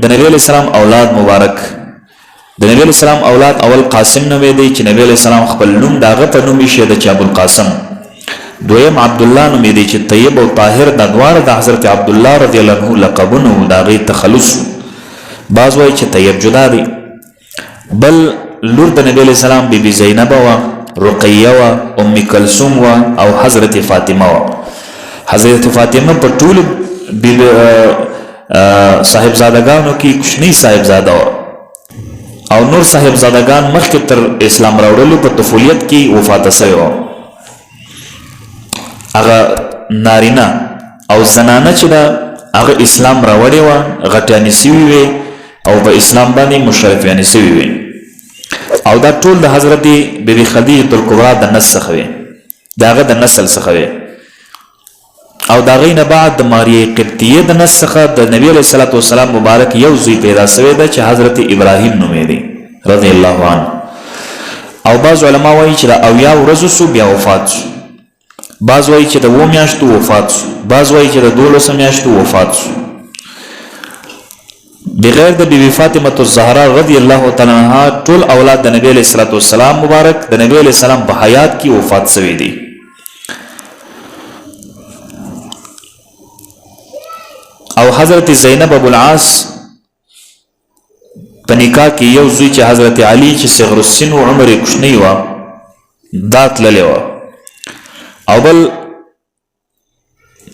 د نبی علیہ السلام اولاد مبارک د نبی علیہ السلام اولاد اول قاسم نومې دی چې نبی علیہ السلام خپل نوم داغه په نوم یې د ابو القاسم. دویم عبد الله نومې دی چې طیب او طاهر د دواړه د حضرت عبد الله رضی الله عنه لقبونه داغه تخلص. بعض وایي چې طیب جدا دی. بل لور د نبی علیہ السلام بیبي زینب وا، رقیه وا، ام کلثوم وا او حضرت فاطمه وا. حضرت فاطمه په ټول صاحبزادگانو کې کوچنی صاحبزاده وا او نور صاحبزادگان مخکې تر اسلام راوړلو په طفولیت کې وفات شوی و. هغه نارینه او زنانه چې دا هغه اسلام راوړی و غټیانې سوي وي او په اسلام باندې مشرفیانې سوي وي او دا ټول د حضرت بیبي خدیجه الکبرا د نسل څخه وي، د هغه د نسل څخه وي او دا غینه بعد د ماریه قبطیه د نسل څخه د نبی علیہ الصلوۃ والسلام مبارک یو زوی پیدا شوی دی چې حضرت ابراهیم نومې دی رضی الله عنه. او بعض علما وایي چې د اویا ورځو سو بیا وفات شو، بعض وایي چې د 2 میاشتو وفات شو، بعض وایي چې د 12 میاشتو وفات شو. بغیر د بیبي فاطمه الزهرا رضی الله تعالی عنها ټول اولاد د نبی علیہ الصلوۃ والسلام مبارک د نبی علیہ السلام په حیات کې وفات شوی دی. او حضرت زینب ابو العاص په نکاح کې یو زوی چې حضرت علی چې صغر السن او عمر کوچنی و دات للی و. او بل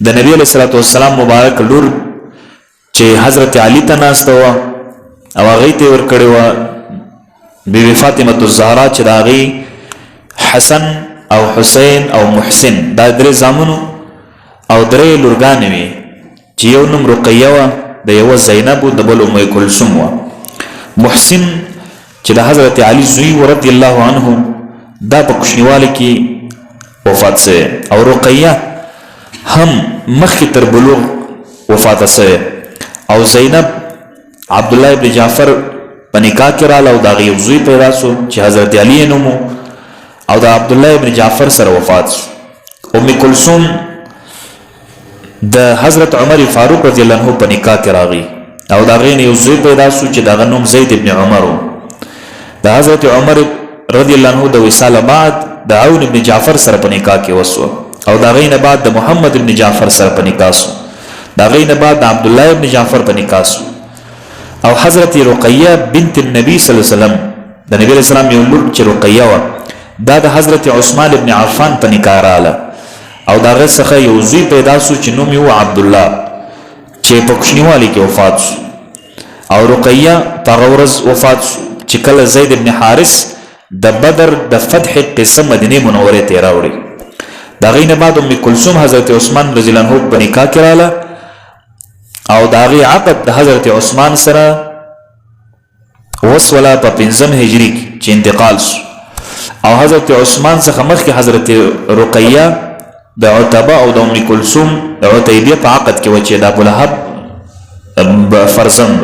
د نبی علیہ الصلوۃ والسلام مبارک لور چې حضرت علی ته ناسته و او هغه ته ور کړی و بیبي فاطمه الزهرا چې دا غي حسن او حسین او محسن دا درې زامنو او درې لورګانې وي چې یو نوم رقیه و، د یو زینب او د بل ام کلثوم و. محسن چې د حضرت علی زوی رضی الله عنه دا په کوچنیوالي کې وفات شوی او رقیه هم مخکې تر بلوغ وفات شوی او زینب عبد الله ابن جعفر په نکاح کې رااله او د هغې یو زوی پیدا شو چې حضرت علی یې نوم او د عبد الله ابن جعفر سره وفات شو. ام کلثوم د حضرت عمر فاروق رضی الله عنه په نکاح کې راغی او د هغې نه یو زوی پیدا شو چې د هغه نوم زید ابن عمر و. د حضرت عمر رضی الله عنه د وصال بعد د عون ابن جعفر سره په نکاح کې وسوه او د هغې نه بعد د محمد ابن جعفر سره په نکاح شو. د هغې نه بعد د عبدالله ابن جعفر په نکاح شو. او حضرت رقیه بنت النبي صلی الله علیه وسلم د نبی علیہ السلام یو لور چې رقیه وه دا د حضرت عثمان ابن عفان په نکاح رااله او د هغه څخه یو زوی پیدا شو چې نوم یې و عبدالله چې په کوچنیوالي کې وفات شو. او رقیه په هغه ورځ وفات شو چې کله زید ابن حارث د بدر د فتح قصه مدینې منورې ته راوړې. د هغې نه بعد ام کلثوم حضرت عثمان رضی الله عنه په نکاح کې رااله او د هغې عقد د حضرت عثمان سره وسوله په 5 هجري کې چې انتقال شو. او حضرت عثمان څخه مخکې حضرت رقیه د عتبه او د ام کلثوم د عتیبیه په عقد کې و چې د ابولهب فرزند